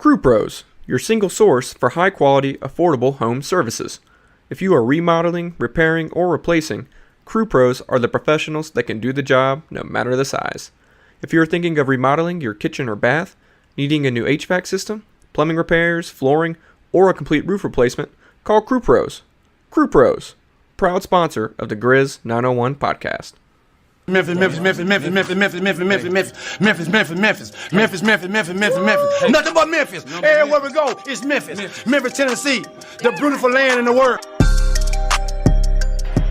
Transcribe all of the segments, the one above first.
Crew Pros, your single source for high quality, affordable home services. If you are remodeling, repairing, or replacing, Crew Pros are the professionals that can do the job no matter the size. If you are thinking of remodeling your kitchen or bath, needing a new HVAC system, plumbing repairs, flooring, or a complete roof replacement, call Crew Pros. Crew Pros, proud sponsor of the Grizz 901 podcast. Memphis. Nothing but Memphis. Everywhere we go, it's Memphis. Memphis, Tennessee, the beautiful land in the world.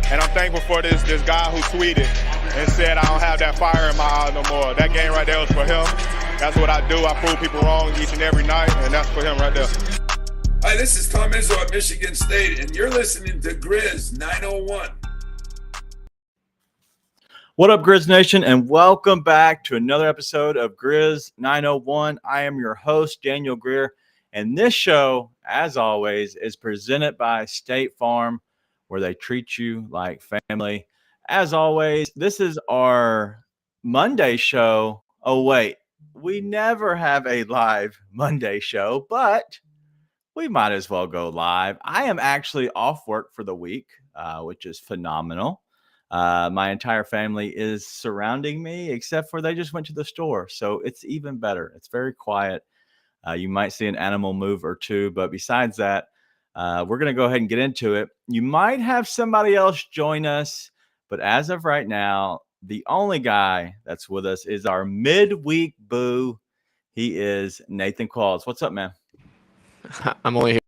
And I'm thankful for this guy who tweeted and said I don't have that fire in my eye no more. That game right there was for him. That's what I do. I prove people wrong each and every night, and that's for him right there. Hi, this is Tom Izzo at Michigan State, and you're listening to Grizz 901. What up, Grizz Nation, and welcome back to another episode of Grizz 901. I am your host, Daniel Greer, and this show, as always, is presented by State Farm, where they treat you like family. As always, this is our Monday show. Oh, wait, we never have a live Monday show, but we might as well go live. I am actually off work for the week, which is phenomenal. My entire family is surrounding me, except for they just went to the store. So it's even better. It's very quiet. You might see an animal move or two, but besides that, we're going to go ahead and get into it. You might have somebody else join us, but as of right now, the only guy that's with us is our midweek boo. He is Nathan Qualls. What's up, man? I'm only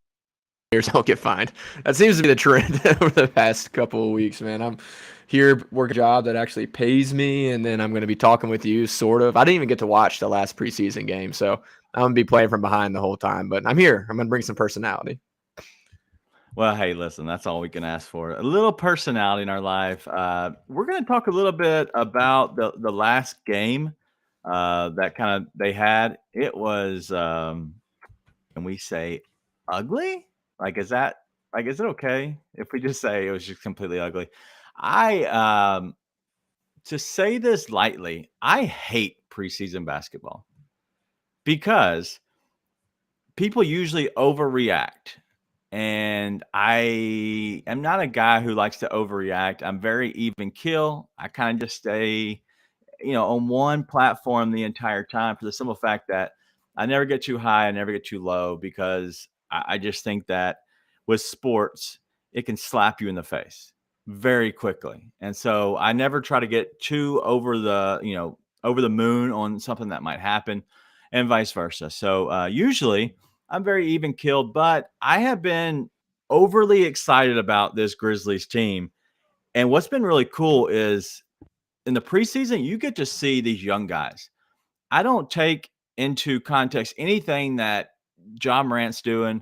here so I'll get fined. That seems to be the trend over the past couple of weeks, man. I'm here working a job that actually pays me, and then I'm going to be talking with you, sort of. I didn't even get to watch the last preseason game, so I'm going to be playing from behind the whole time. But I'm here. I'm going to bring some personality. Well, hey, listen, that's all we can ask for. A little personality in our life. We're going to talk a little bit about the last game that kind of they had. It was, can we say, ugly? Is it okay if we just say it was just completely ugly? To say this lightly, I hate preseason basketball because people usually overreact. And I am not a guy who likes to overreact. I'm very even keel. I kind of just stay, on one platform the entire time for the simple fact that I never get too high, I never get too low, because I just think that with sports, it can slap you in the face very quickly. And so I never try to get too over the moon on something that might happen, and vice versa. So usually I'm very even keeled, but I have been overly excited about this Grizzlies team. And what's been really cool is in the preseason, you get to see these young guys. I don't take into context anything that John Morant's doing,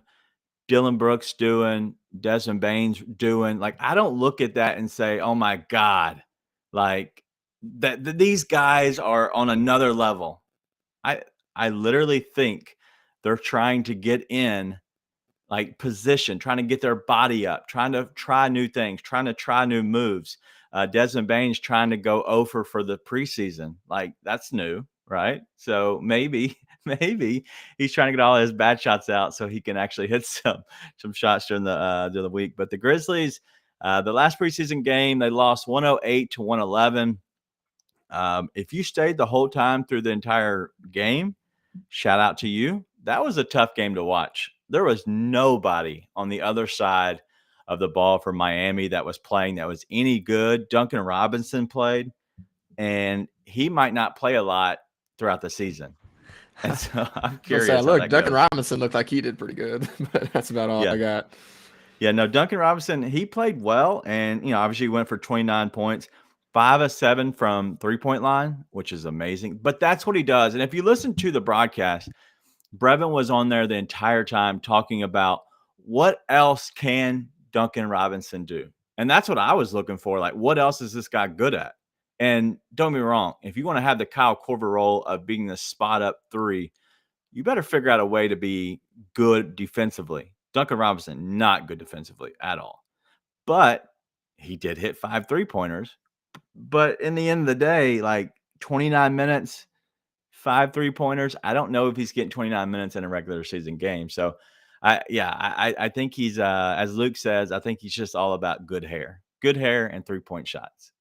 Dylan Brooks doing, Desmond Bane's doing. I don't look at that and say, oh my God, these guys are on another level. I literally think they're trying to get in position, trying to get their body up, trying to try new things, trying to try new moves. Desmond Bane's trying to go over for the preseason. That's new, right? So maybe he's trying to get all his bad shots out so he can actually hit some shots during the week. But the Grizzlies, the last preseason game, they lost 108-111. If you stayed the whole time through the entire game, shout out to you. That was a tough game to watch. There was nobody on the other side of the ball for Miami that was playing that was any good. Duncan Robinson played, and he might not play a lot throughout the season. And so I'm curious. Look, Duncan Robinson looked like he did pretty good, but that's about all I got. Yeah, no, Duncan Robinson, he played well, and obviously he went for 29 points. 5 of 7 from three-point line, which is amazing. But that's what he does. And if you listen to the broadcast, Brevin was on there the entire time talking about what else can Duncan Robinson do. And that's what I was looking for. What else is this guy good at? And don't get me wrong, if you want to have the Kyle Korver role of being the spot up three, you better figure out a way to be good defensively. Duncan Robinson, not good defensively at all. But he did hit 5 3-pointers. But in the end of the day, 29 minutes, 5 3-pointers. I don't know if he's getting 29 minutes in a regular season game. So, I think he's, as Luke says, I think he's just all about good hair and 3-point shots.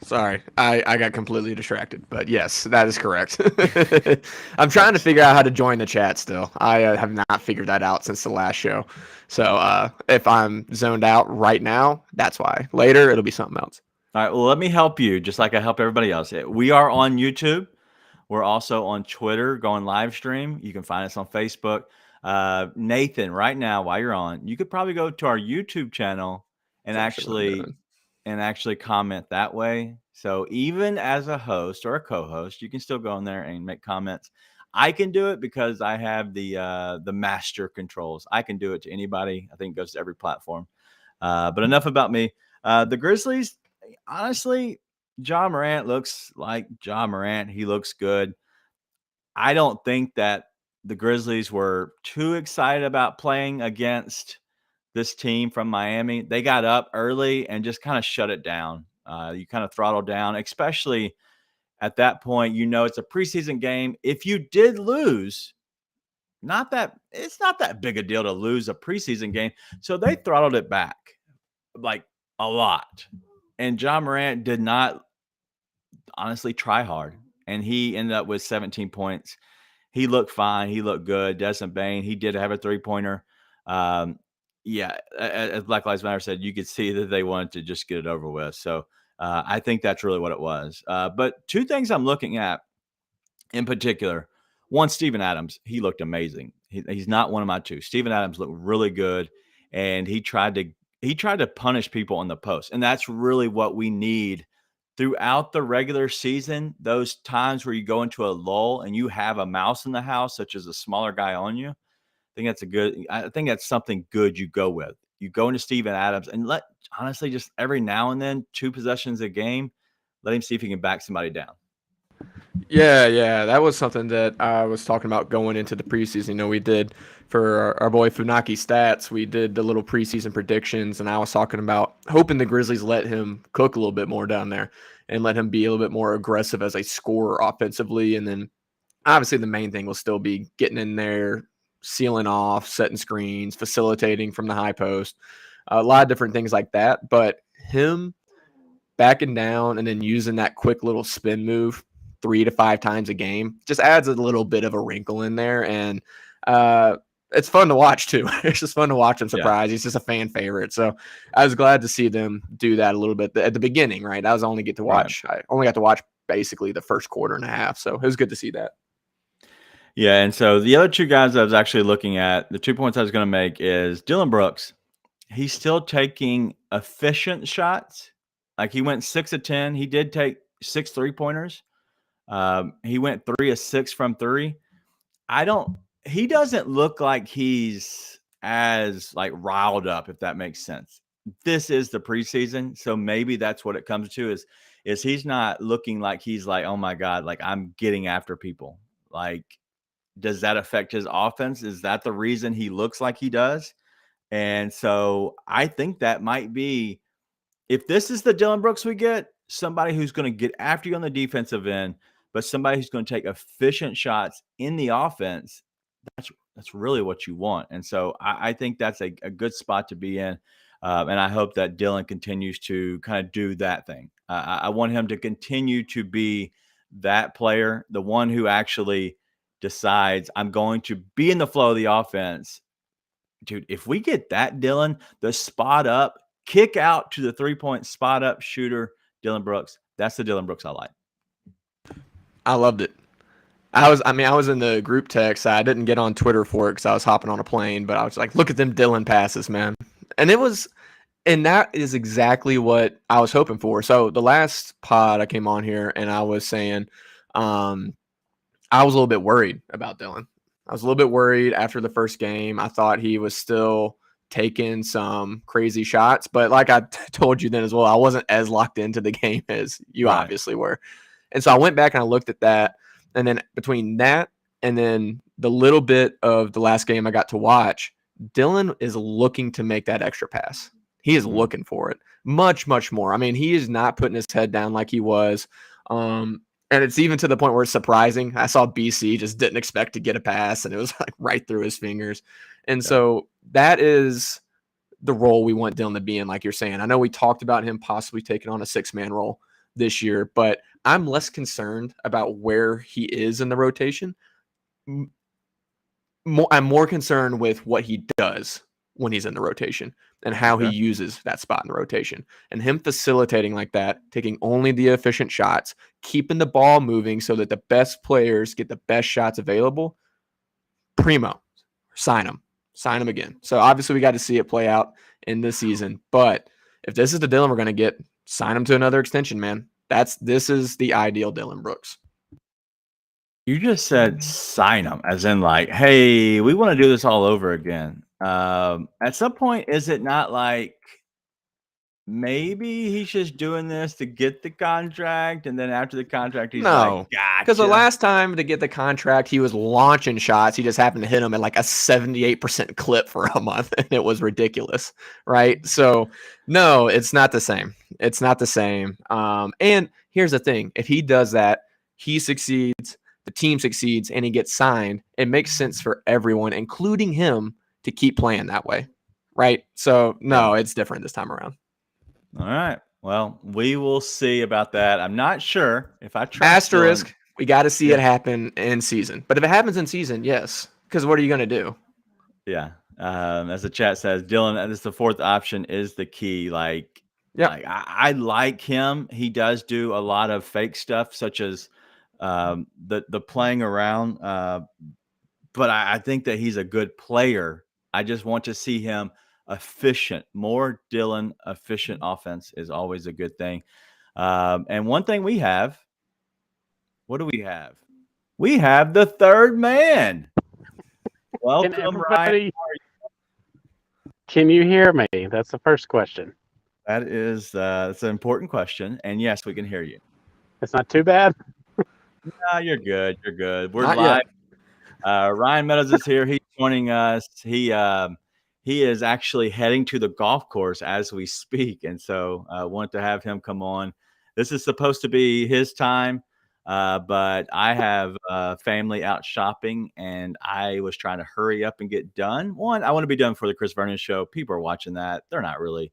Sorry, I got completely distracted, but yes, that is correct. I'm trying to figure out how to join the chat still. I have not figured that out since the last show. So if I'm zoned out right now, that's why. Later, it'll be something else. All right, well, let me help you just like I help everybody else. We are on YouTube. We're also on Twitter, going live stream. You can find us on Facebook. Nathan, right now, while you're on, you could probably go to our YouTube channel and actually comment that way. So even as a host or a co-host, you can still go in there and make comments. I can do it because I have the master controls. I can do it to anybody. I think it goes to every platform. But enough about me. The Grizzlies, honestly, Ja Morant looks like Ja Morant. He looks good. I don't think that the Grizzlies were too excited about playing against this team from Miami. They got up early and just kind of shut it down. You kind of throttle down, especially at that point. It's a preseason game. If you did lose, it's not that big a deal to lose a preseason game. So they throttled it back like a lot. And Ja Morant did not honestly try hard. And he ended up with 17 points. He looked fine. He looked good. Desmond Bane, he did have a 3-pointer. As Black Lives Matter said, you could see that they wanted to just get it over with. So I think that's really what it was. But two things I'm looking at in particular. One, Steven Adams, he looked amazing. He's not one of my two. Steven Adams looked really good, and he tried to punish people on the post, and that's really what we need throughout the regular season. Those times where you go into a lull and you have a mouse in the house, such as a smaller guy on you. I think that's something good you go with. You go into Steven Adams and honestly, just every now and then, 2 possessions a game, let him see if he can back somebody down. Yeah, that was something that I was talking about going into the preseason. We did for our boy Funaki Stats, we did the little preseason predictions, and I was talking about hoping the Grizzlies let him cook a little bit more down there and let him be a little bit more aggressive as a scorer offensively. And then obviously the main thing will still be getting in there, sealing off, setting screens, facilitating from the high post, a lot of different things like that. But him backing down and then using that quick little spin move 3 to 5 times a game just adds a little bit of a wrinkle in there. And it's fun to watch too. It's just fun to watch him surprise. Yeah. He's just a fan favorite. So I was glad to see them do that a little bit at the beginning, right? I only got to watch basically the first quarter and a half. So it was good to see that. Yeah, and so the other 2 guys I was actually looking at, the 2 points I was going to make is Dylan Brooks. He's still taking efficient shots. Like he went 6 of 10. He did take 6 3-pointers. He went 3 of 6 from 3. He doesn't look like he's as like riled up, if that makes sense. This is the preseason, so maybe that's what it comes to is he's not looking like he's like, oh my God, like I'm getting after people. Like, does that affect his offense? Is that the reason he looks like he does? And so I think that might be, if this is the Dylan Brooks we get, somebody who's going to get after you on the defensive end, but somebody who's going to take efficient shots in the offense, that's really what you want. And so I think that's a good spot to be in. And I hope that Dylan continues to kind of do that thing. I want him to continue to be that player, the one who actually decides I'm going to be in the flow of the offense. Dude, if we get that Dylan, the spot up, kick out to the 3-point spot up shooter, Dylan Brooks, that's the Dylan Brooks I like. I loved it. I was in the group text. I didn't get on Twitter for it because I was hopping on a plane, but I was like, look at them Dylan passes, man. And that is exactly what I was hoping for. So the last pod I came on here and I was saying, I was a little bit worried about Dylan. I was a little bit worried after the first game. I thought he was still taking some crazy shots, but like I told you then as well, I wasn't as locked into the game as you obviously were. And so I went back and I looked at that. And then between that and then the little bit of the last game I got to watch, Dylan is looking to make that extra pass. He is looking for it much, much more. I mean, he is not putting his head down like he was. And it's even to the point where it's surprising. I saw BC just didn't expect to get a pass, and it was like right through his fingers. And so that is the role we want Dylan to be in, like you're saying. I know we talked about him possibly taking on a 6-man role this year, but I'm less concerned about where he is in the rotation. I'm more concerned with what he does when he's in the rotation and how he uses that spot in the rotation, and him facilitating like that, taking only the efficient shots, keeping the ball moving so that the best players get the best shots available. Primo, sign him again. So obviously we got to see it play out in this season, but if this is the Dylan we're going to get, sign him to another extension, man. This is the ideal Dylan Brooks. You just said sign him, as in like, hey, we want to do this all over again. At some point, is it not like maybe he's just doing this to get the contract, and then after the contract, he's like, gotcha. Because the last time to get the contract, he was launching shots. He just happened to hit them at like a 78% clip for a month, and it was ridiculous, right? So, no, it's not the same. It's not the same. And here's the thing. If he does that, he succeeds, the team succeeds, and he gets signed, it makes sense for everyone, including him, to keep playing that way, right? So, no, it's different this time around. All right. Well, we will see about that. I'm not sure if I trust Asterisk, Dylan. we got to see it happen in season. But if it happens in season, yes, because what are you going to do? Yeah. As the chat says, Dylan, that is the fourth option is the key. Like I like him. He does do a lot of fake stuff, such as the playing around. But I think that he's a good player. I just want to see him efficient. More Dylan efficient offense is always a good thing. And one thing we have, what do we have? We have the third man. Welcome, Ryan. Can you hear me? That's the first question. That is that's an important question. And yes, we can hear you. It's not too bad. No, you're good. You're good. We're Not live. yet. Ryan Meadows is here. He's joining us. He is actually heading to the golf course as we speak. And so I want to have him come on. This is supposed to be his time, but I have family out shopping, and I was trying to hurry up and get done. One, I want to be done for the Chris Vernon show. People are watching that. They're not really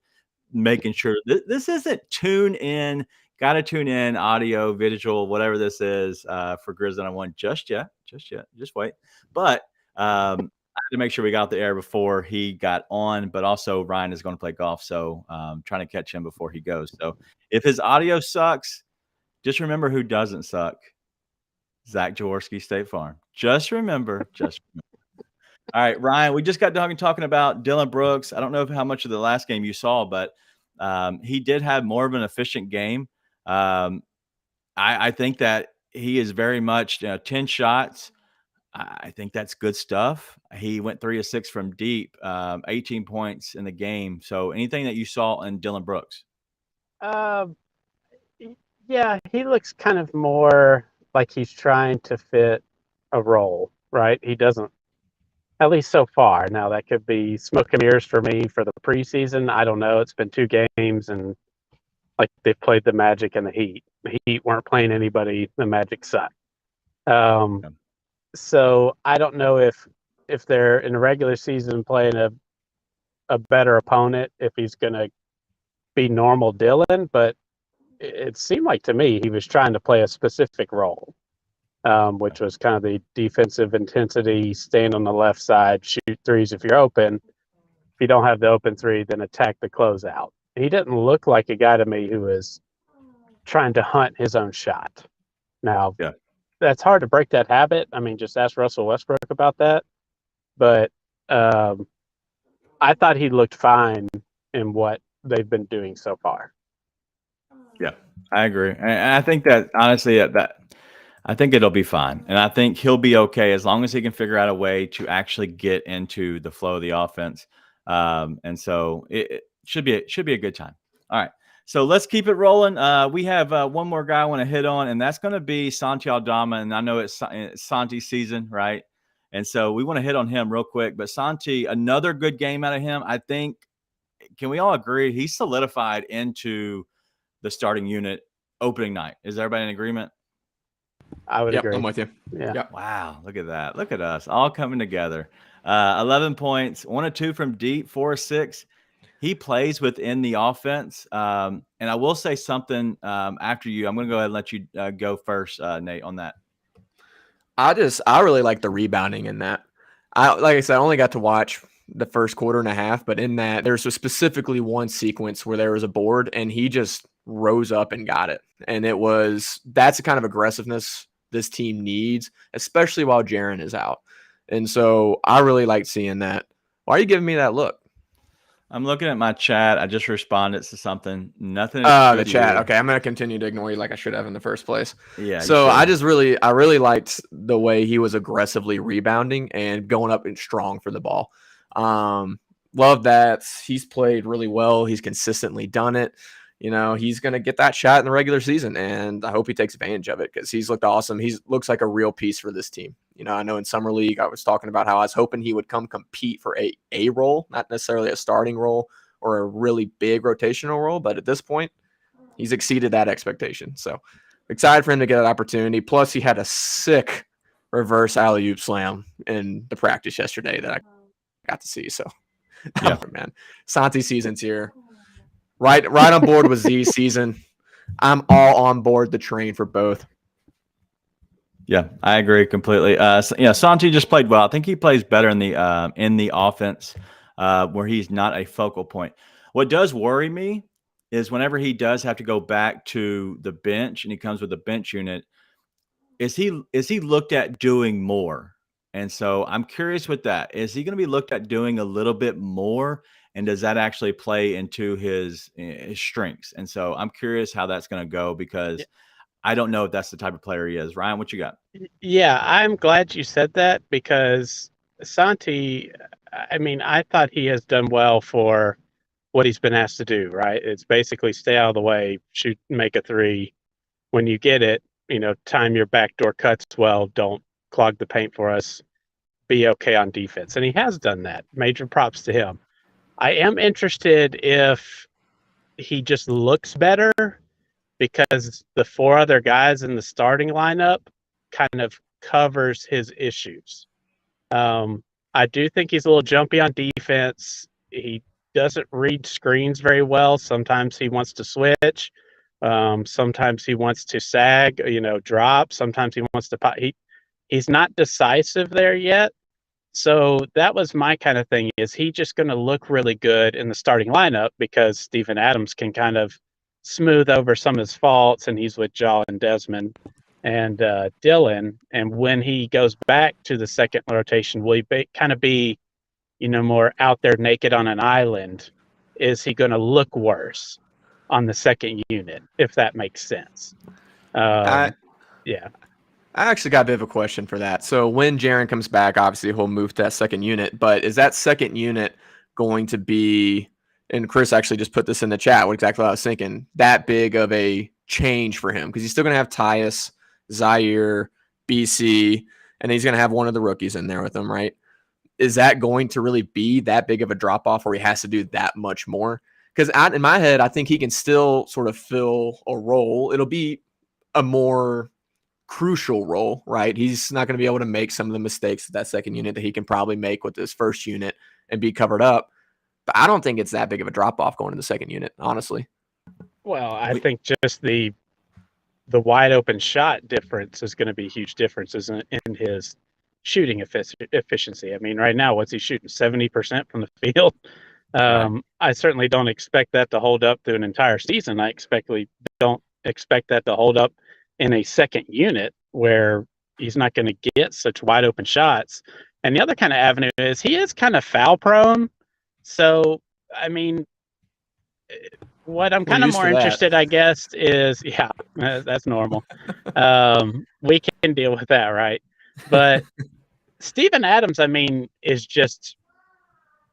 making sure. This isn't tune in. Got to tune in, audio, visual, whatever this is for Grizz 101 just yet. Just wait. But I had to make sure we got the air before he got on. But also Ryan is going to play golf, so trying to catch him before he goes. So if his audio sucks, just remember who doesn't suck. Zach Jaworski, State Farm. Just remember. All right, Ryan, we just got done talking about Dylan Brooks. I don't know how much of the last game you saw, but he did have more of an efficient game. I think that he is very much 10 shots. I think that's good stuff. He went 3 of 6 from deep, 18 points in the game. So anything that you saw in Dylan Brooks? Yeah, he looks kind of more like he's trying to fit a role, right? He doesn't, at least so far. Now, that could be smoke and mirrors for me for the preseason. I don't know. It's been 2 games, and like they've played the Magic and the Heat. The Heat weren't playing anybody. The Magic sucked. So I don't know if they're in the regular season playing a better opponent, if he's going to be normal Dylan, but it seemed like to me he was trying to play a specific role, which was kind of the defensive intensity, stand on the left side, shoot threes if you're open. If you don't have the open three, then attack the closeout. He didn't look like a guy to me who was trying to hunt his own shot. Now, that's hard to break that habit. I mean, just ask Russell Westbrook about that. But I thought he looked fine in what they've been doing so far. Yeah, I agree. And I think that, honestly, I think it'll be fine. And I think he'll be okay as long as he can figure out a way to actually get into the flow of the offense. And so it should be a good time. All right. So let's keep it rolling. We have one more guy I want to hit on, and that's going to be Santi Aldama. And I know it's Santi season, right? And so we want to hit on him real quick. But Santi, another good game out of him. I think, can we all agree he's solidified into the starting unit opening night? Is everybody in agreement? I would Yep, agree. I'm with you. Yeah. Yep. Wow, look at that. Look at us all coming together. 11 points, 1 of 2 from deep, 4 of 6. He plays within the offense. And I will say something after you. I'm going to go ahead and let you go first, Nate, on that. I really like the rebounding in that. Like I said, I only got to watch the first quarter and a half, but in that there's specifically one sequence where there was a board and he just rose up and got it. And that's the kind of aggressiveness this team needs, especially while Jaren is out. And so I really like seeing that. Why are you giving me that look? I'm looking at my chat. I just responded to something. Nothing. The chat. Okay, I'm gonna continue to ignore you like I should have in the first place. Yeah. So I really liked the way he was aggressively rebounding and going up and strong for the ball. Love that. He's played really well. He's consistently done it. You know, he's gonna get that shot in the regular season, and I hope he takes advantage of it because he's looked awesome. He looks like a real piece for this team. You know, I know in summer league I was talking about how I was hoping he would come compete for a role, not necessarily a starting role or a really big rotational role, but at this point, he's exceeded that expectation. So excited for him to get that opportunity. Plus, he had a sick reverse alley-oop slam in the practice yesterday that I got to see. So, Yeah. Man, Santi season's here. Right on board with Z's season. I'm all on board the train for both. Yeah, I agree completely. Santi just played well. I think he plays better in the offense where he's not a focal point. What does worry me is whenever he does have to go back to the bench and he comes with a bench unit, is he looked at doing more? And so I'm curious with that. Is he going to be looked at doing a little bit more? And does that actually play into his strengths? And so I'm curious how that's going to go because I don't know if that's the type of player he is. Ryan, what you got? Yeah, I'm glad you said that because Santi, I mean, I thought he has done well for what he's been asked to do, right? It's basically stay out of the way, shoot, make a three. When you get it, time your backdoor cuts well, don't clog the paint for us, be okay on defense. And he has done that. Major props to him. I am interested if he just looks better because the 4 other guys in the starting lineup kind of covers his issues. I do think he's a little jumpy on defense. He doesn't read screens very well. Sometimes he wants to switch. Sometimes he wants to sag, drop. Sometimes he wants to pop. He's not decisive there yet. So that was my kind of thing. Is he just going to look really good in the starting lineup because Steven Adams can kind of smooth over some of his faults, and he's with Jaw and Desmond and Dylan. And when he goes back to the second rotation, will he kind of be, more out there naked on an island? Is he going to look worse on the second unit, if that makes sense? Yeah. I actually got a bit of a question for that. So when Jaren comes back, obviously he'll move to that second unit, but is that second unit going to be, and Chris actually just put this in the chat, what exactly I was thinking, that big of a change for him? Because he's still going to have Tyus, Zaire, BC, and he's going to have one of the rookies in there with him, right? Is that going to really be that big of a drop-off where he has to do that much more? Because in my head, I think he can still sort of fill a role. It'll be a more crucial role, right? He's not going to be able to make some of the mistakes of that second unit that he can probably make with his first unit and be covered up. But I don't think it's that big of a drop-off going to the second unit, honestly. Well, I think just the wide open shot difference is going to be huge differences in his shooting efficiency. I mean, right now, what's he shooting? 70% from the field. I certainly don't expect that to hold up through an entire season. I don't expect that to hold up in a second unit where he's not going to get such wide open shots. And the other kind of avenue is he is kind of foul prone. So, I mean, what I'm kind of more interested, I guess, is, that's normal. We can deal with that, right? But Steven Adams, I mean, is just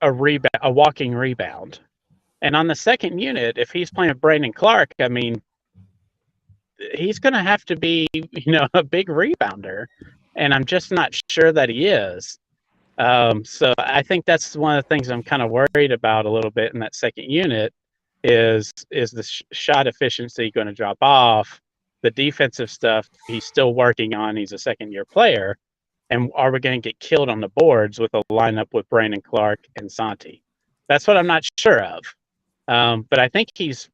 a walking rebound. And on the second unit, if he's playing with Brandon Clark, I mean, he's going to have to be, a big rebounder. And I'm just not sure that he is. So I think that's one of the things I'm kind of worried about a little bit in that second unit is the shot efficiency going to drop off? The defensive stuff he's still working on. He's a second-year player. And are we going to get killed on the boards with a lineup with Brandon Clark and Santi? That's what I'm not sure of. But I think he's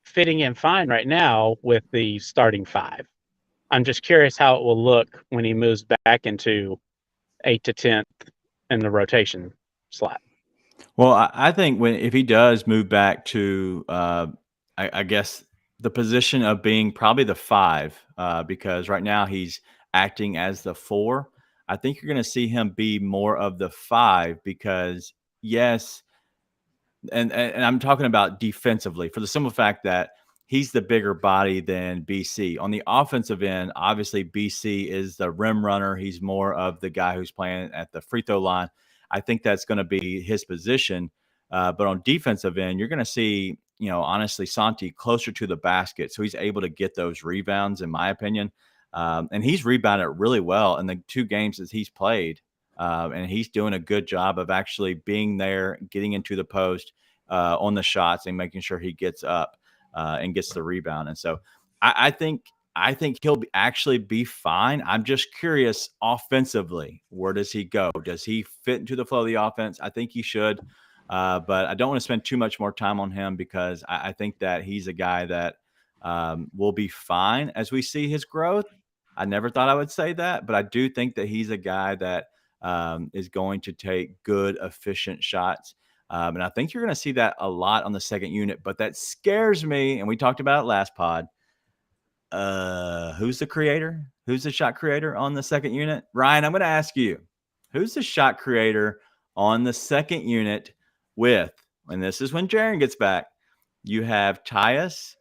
fitting in fine right now with the starting five. I'm just curious how it will look when he moves back into 8th to 10th in the rotation slot. Well, I think if he does move back to, I guess, the position of being probably the 5, because right now he's acting as the 4. I think you're going to see him be more of the 5 because, yes, and I'm talking about defensively for the simple fact that he's the bigger body than BC. On the offensive end, obviously BC is the rim runner. He's more of the guy who's playing at the free throw line. I think that's going to be his position. But on defensive end, you're going to see, honestly, Santi closer to the basket. So he's able to get those rebounds, in my opinion. And he's rebounded really well in the 2 games that he's played. And he's doing a good job of actually being there, getting into the post on the shots and making sure he gets up and gets the rebound. And so I think he'll actually be fine. I'm just curious offensively, where does he go? Does he fit into the flow of the offense? I think he should. But I don't want to spend too much more time on him because I think that he's a guy that will be fine as we see his growth. I never thought I would say that, but I do think that he's a guy that is going to take good, efficient shots. And I think you're going to see that a lot on the second unit, but that scares me. And we talked about it last pod. Who's the creator? Who's the shot creator on the second unit? Ryan, I'm going to ask you, who's the shot creator on the second unit with, and this is when Jaren gets back, you have Tyus,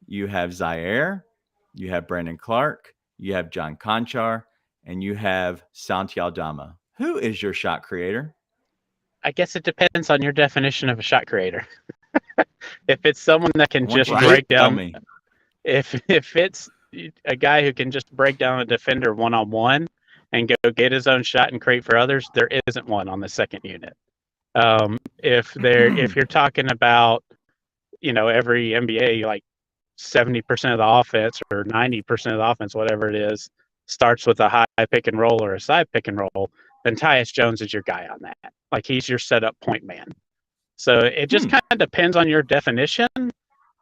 you have Zaire, you have Brandon Clark, you have John Conchar, and you have Santi Aldama. Who is your shot creator? I guess it depends on your definition of a shot creator. If it's someone that can just break down, if it's a guy who can just break down a defender one-on-one and go get his own shot and create for others, there isn't one on the second unit. If you're talking about, every NBA, like 70% of the offense or 90% of the offense, whatever it is, starts with a high pick and roll or a side pick and roll, then Tyus Jones is your guy on that. Like, he's your setup point man. So it just kind of depends on your definition,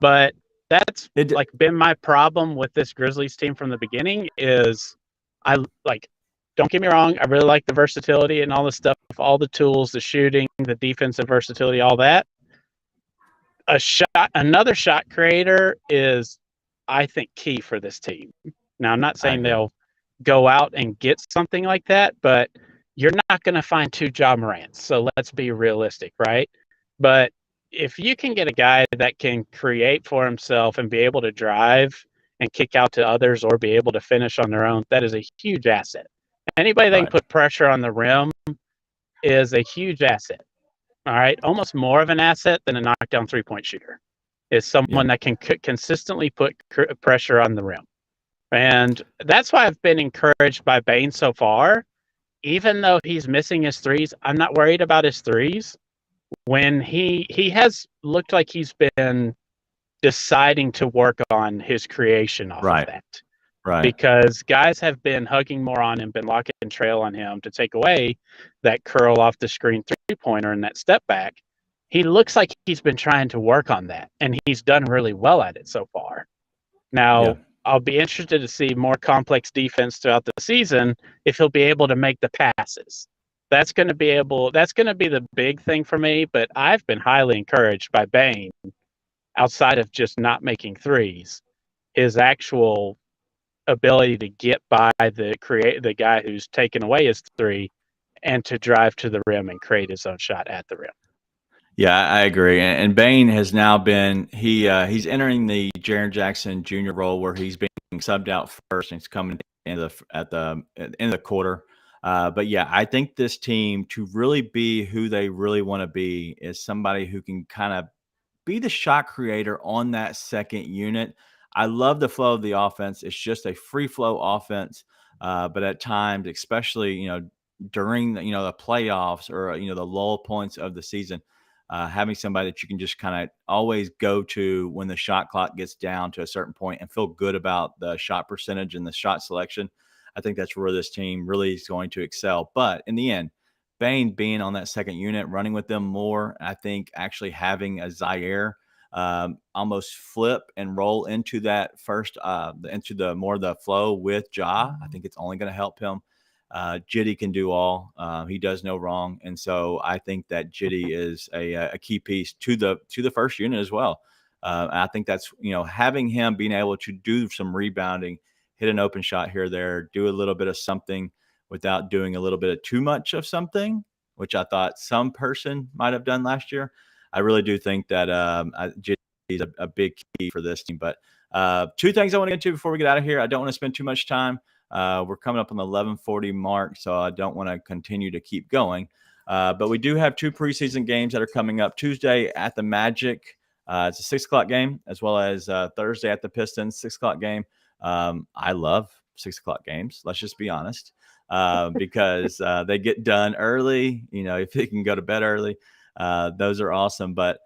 but that's been my problem with this Grizzlies team from the beginning is don't get me wrong, I really like the versatility and all the stuff, all the tools, the shooting, the defensive versatility, all that. Another shot creator is, I think, key for this team. Now, I'm not saying they'll go out and get something like that, but you're not going to find 2 Ja Morants. So let's be realistic, right? But if you can get a guy that can create for himself and be able to drive and kick out to others or be able to finish on their own, that is a huge asset. Anybody that can put pressure on the rim is a huge asset. All right, almost more of an asset than a knockdown 3-point shooter is someone that can consistently put pressure on the rim. And that's why I've been encouraged by Bane so far. Even though he's missing his threes, I'm not worried about his threes. When he has looked like he's been deciding to work on his creation off of that. Right. Because guys have been hugging more on him, been locking trail on him to take away that curl off the screen 3-pointer and that step back. He looks like he's been trying to work on that, and he's done really well at it so far. Now, I'll be interested to see more complex defense throughout the season if he'll be able to make the passes. That's going to be the big thing for me, but I've been highly encouraged by Bane outside of just not making threes. His actual ability to get by the guy who's taken away his 3 and to drive to the rim and create his own shot at the rim. Yeah, I agree. And Bane has now been he's entering the Jaren Jackson Jr. role where he's being subbed out first and he's coming at the end of the quarter. But yeah, I think this team, to really be who they really want to be, is somebody who can kind of be the shot creator on that second unit. I love the flow of the offense. It's just a free flow offense. But at times, especially, during the playoffs or, the lull points of the season, having somebody that you can just kind of always go to when the shot clock gets down to a certain point and feel good about the shot percentage and the shot selection. I think that's where this team really is going to excel. But in the end, Bane being on that second unit, running with them more, I think actually having a Zaire almost flip and roll into that first, into the more the flow with Ja. I think it's only going to help him. Jitty can do all. He does no wrong, and so I think that Jitty is a key piece to the first unit as well. I think that's having him being able to do some rebounding, hit an open shot here or there, do a little bit of something without doing a little bit of too much of something, which I thought some person might have done last year. I really do think that Jitty is a big key for this team. But two things I want to get to before we get out of here. I don't want to spend too much time. We're coming up on the 11:40 mark, so I don't want to continue to keep going. But we do have two preseason games that are coming up. Tuesday at the Magic. It's a 6 o'clock game, as well as Thursday at the Pistons, 6 o'clock game. I love 6 o'clock games. Let's just be honest, because they get done early. If they can go to bed early, those are awesome. But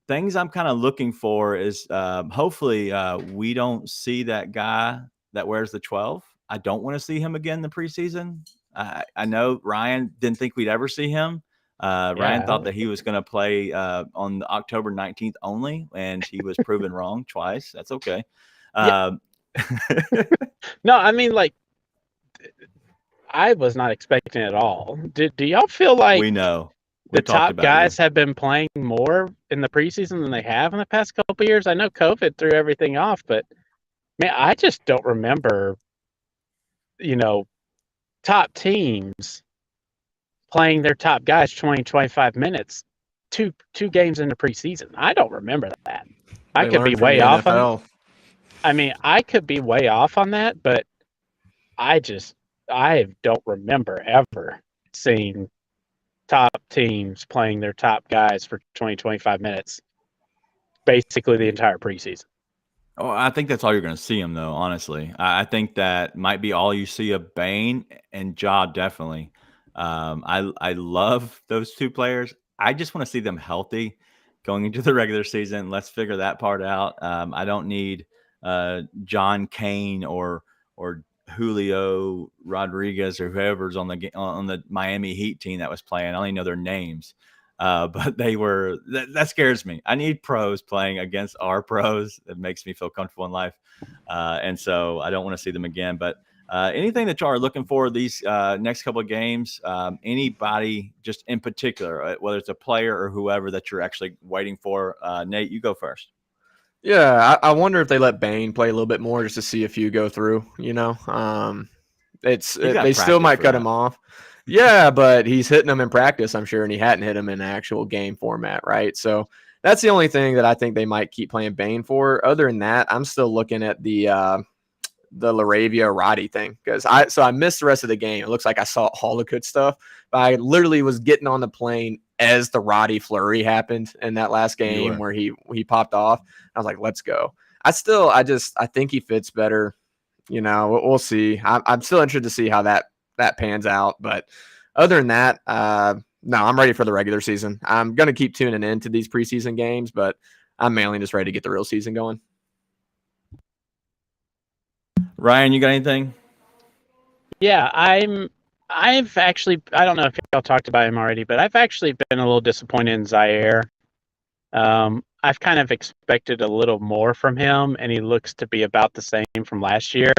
things I'm kind of looking for is hopefully we don't see that guy that wears the 12. I don't want to see him again in the preseason. I know Ryan didn't think we'd ever see him. Ryan thought that he was going to play on October 19th only, and he was proven wrong twice. That's okay. No, I mean, I was not expecting it at all. Do y'all feel like we know the top guys have been playing more in the preseason than they have in the past couple of years? I know COVID threw everything off, but man, I just don't remember, top teams playing their top guys 20, 25 minutes, two games in the preseason. I don't remember that. I could be way off on. I mean, I could be way off on that, but I don't remember ever seeing top teams playing their top guys for 20, 25 minutes, basically the entire preseason. Oh, I think that's all you're going to see him, though, honestly. I think that might be all you see of Bane and Ja, definitely. I love those two players. I just want to see them healthy going into the regular season. Let's figure that part out. I don't need John Kane or Julio Rodriguez or whoever's on the Miami Heat team that was playing. I only know their names. But that scares me. I need pros playing against our pros. It makes me feel comfortable in life. And so I don't want to see them again. But anything that y'all are looking for these next couple of games, anybody just in particular, whether it's a player or whoever that you're actually waiting for. Nate, you go first. Yeah, I wonder if they let Bane play a little bit more just to see if you go through, they still might cut him off. Yeah, but he's hitting them in practice, I'm sure, and he hadn't hit them in actual game format, right? So that's the only thing that I think they might keep playing Bane for. Other than that, I'm still looking at the Laravia Roddy thing because I missed the rest of the game. It looks like I saw all the good stuff, but I literally was getting on the plane as the Roddy flurry happened in that last game where he popped off. I was like, let's go. I think he fits better. We'll see. I'm still interested to see how that pans out. But other than that, no, I'm ready for the regular season. I'm going to keep tuning into these preseason games, but I'm mainly just ready to get the real season going. Ryan, you got anything? Yeah, I've actually, I don't know if y'all talked about him already, but I've actually been a little disappointed in Zaire. I've kind of expected a little more from him, and he looks to be about the same from last year.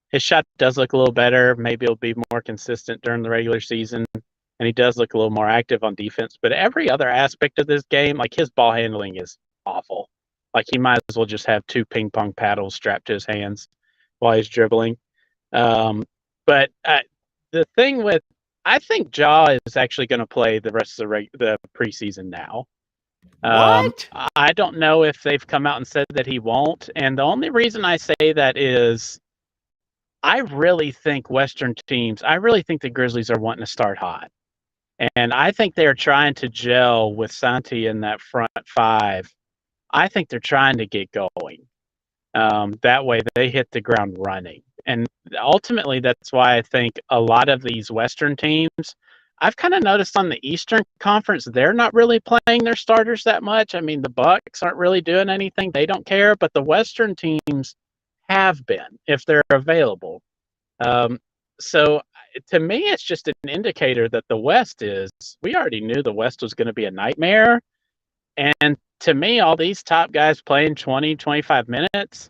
His shot does look a little better. Maybe it'll be more consistent during the regular season, and he does look a little more active on defense. But every other aspect of this game, like his ball handling is awful. Like he might as well just have two ping pong paddles strapped to his hands while he's dribbling. But the thing with, I think Ja is actually going to play the rest of the preseason now. What? I don't know if they've come out and said that he won't. And the only reason I say that is I really think the Grizzlies are wanting to start hot. And I think they're trying to gel with Santi in that front five. I think they're trying to get going. That way they hit the ground running. And ultimately, that's why I think a lot of these Western teams I've kind of noticed on the Eastern Conference, they're not really playing their starters that much. I mean, the Bucks aren't really doing anything. They don't care, but the Western teams have been if they're available. Um, so to me, it's just an indicator that the West is, we already knew the West was going to be a nightmare. And to me, all these top guys playing 20, 25 minutes,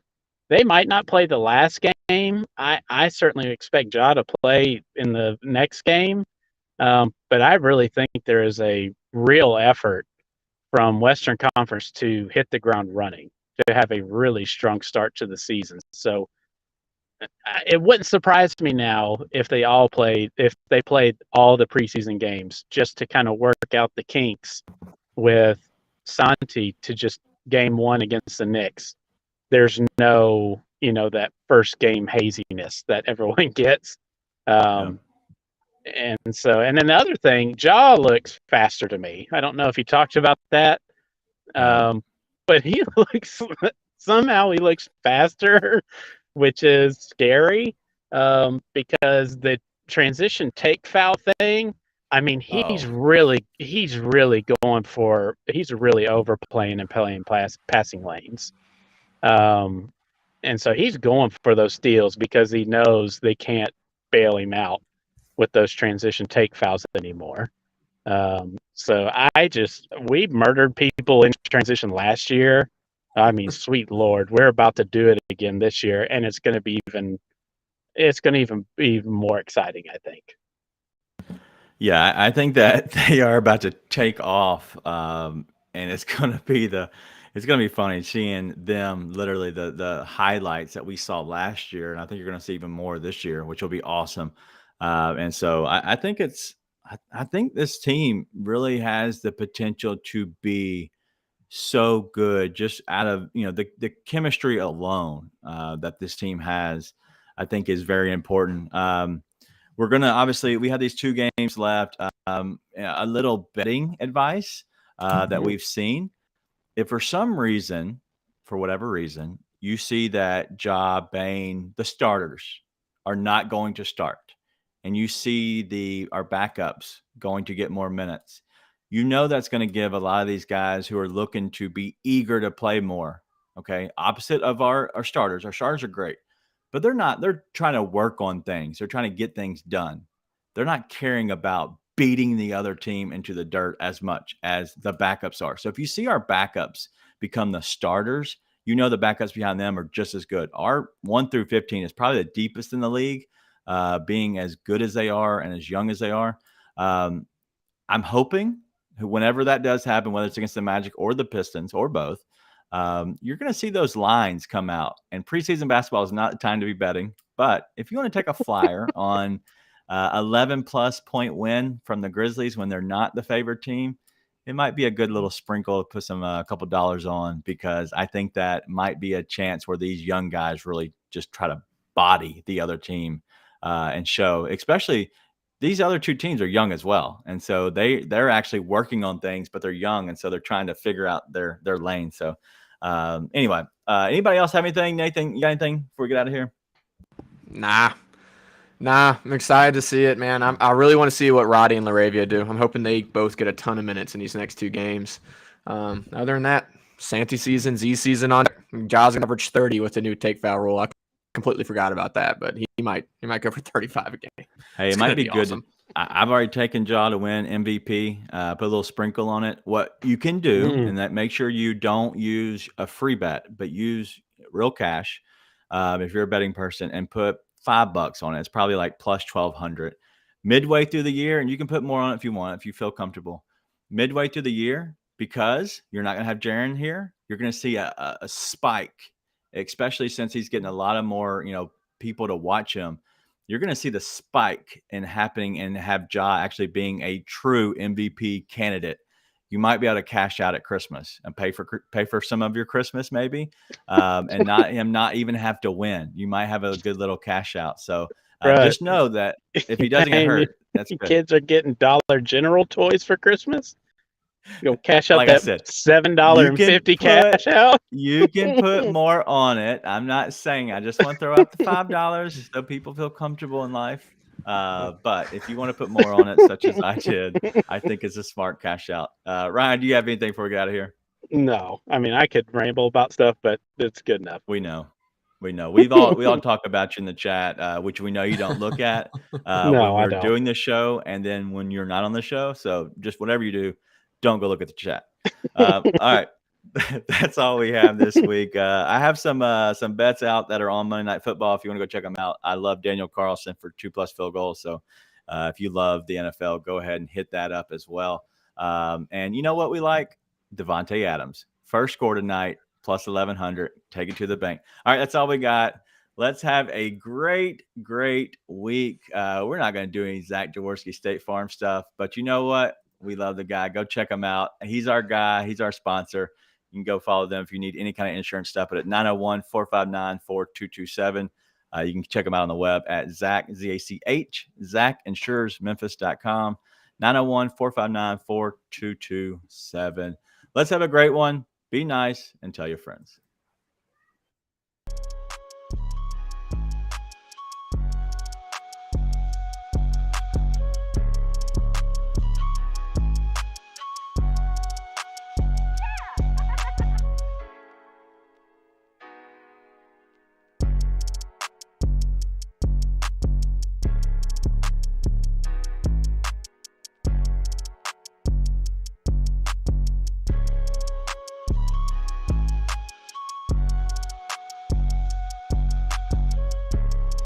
they might not play the last game. I certainly expect Ja to play in the next game. But I really think there is a real effort from Western Conference to hit the ground running, to have a really strong start to the season. So it wouldn't surprise me now if they played all the preseason games just to kind of work out the kinks with Santi to just game one against the Knicks. There's no, that first game haziness that everyone gets. And then the other thing, Ja looks faster to me. I don't know if you talked about that, but he somehow he looks faster, which is scary, because the transition take foul thing. I mean, he's really overplaying and playing passing lanes. And so he's going for those steals because he knows they can't bail him out with those transition take fouls anymore. So we murdered people in transition last year. I mean, sweet Lord, we're about to do it again this year, and it's going to be even more exciting, I think. Yeah, I think that they are about to take off, and it's gonna be funny seeing them literally the highlights that we saw last year, and I think you're gonna see even more this year, which will be awesome. And so I think I think this team really has the potential to be so good just out of the chemistry alone that this team has. I think is very important. We're gonna obviously we have these 2 games left. A little betting advice that we've seen. If for some reason, for whatever reason, you see that Ja, Bane, the starters are not going to start, and you see our backups going to get more minutes, that's going to give a lot of these guys who are looking to be eager to play more. Okay, opposite of our starters. Our starters are great, but they're trying to work on things. They're trying to get things done. They're not caring about beating the other team into the dirt as much as the backups are. So if you see our backups become the starters, the backups behind them are just as good. Our 1 through 15 is probably the deepest in the league, being as good as they are and as young as they are. I'm hoping whenever that does happen, whether it's against the Magic or the Pistons or both, you're going to see those lines come out. And preseason basketball is not the time to be betting. But if you want to take a flyer on 11-plus point win from the Grizzlies when they're not the favored team, it might be a good little sprinkle to put a couple dollars on, because I think that might be a chance where these young guys really just try to body the other team and show, especially these other 2 teams are young as well. And so they're actually working on things, but they're young. And so they're trying to figure out their lane. So anyway, anybody else have anything? Nathan, you got anything before we get out of here? Nah, I'm excited to see it, man. I really want to see what Roddy and Laravia do. I'm hoping they both get a ton of minutes in these next 2 games. Other than that, Santi season, Z season on. Jaws average 30 with the new take foul rule. I completely forgot about that, but he might go for 35 a game. Hey, it might be good. Awesome. I've already taken Ja to win MVP. Put a little sprinkle on it. What you can do, and that make sure you don't use a free bet, but use real cash if you're a betting person, and put $5 on it. It's probably like plus 1,200 midway through the year, and you can put more on it if you want, if you feel comfortable. Midway through the year, because you're not going to have Jaren here, you're going to see a spike, especially since he's getting a lot of more people to watch him. You're going to see the spike happening and have Ja actually being a true MVP candidate. You might be able to cash out at Christmas and pay for some of your Christmas maybe, and not even have to win. You might have a good little cash out. So just know that if he doesn't get hurt, that's good. Kids are getting Dollar General toys for Christmas. You'll cash out like that $7.50 cash out. You can put more on it. I'm not saying. I just want to throw out the $5 so people feel comfortable in life. But if you want to put more on it, such as I did, I think it's a smart cash out. Ryan, do you have anything before we get out of here? No, I mean I could ramble about stuff, but it's good enough. We know. We all talk about you in the chat, which we know you don't look at when No, I we're don't. doing the show, and then when you're not on the show. So just whatever you do, don't go look at the chat. All right, that's all we have this week. I have some bets out that are on Monday Night Football. If you want to go check them out, I love Daniel Carlson for 2+ field goals. So if you love the NFL, go ahead and hit that up as well. And you know what we like? Devontae Adams, first score tonight, plus 1,100. Take it to the bank. All right, that's all we got. Let's have a great week. We're not going to do any Zach Jaworski State Farm stuff, but you know what? We love the guy. Go check him out. He's our guy. He's our sponsor. You can go follow them if you need any kind of insurance stuff. But at 901-459-4227. You can check them out on the web at Zach, Z-A-C-H, ZachInsuresMemphis.com, 901-459-4227. Let's have a great one. Be nice and tell your friends.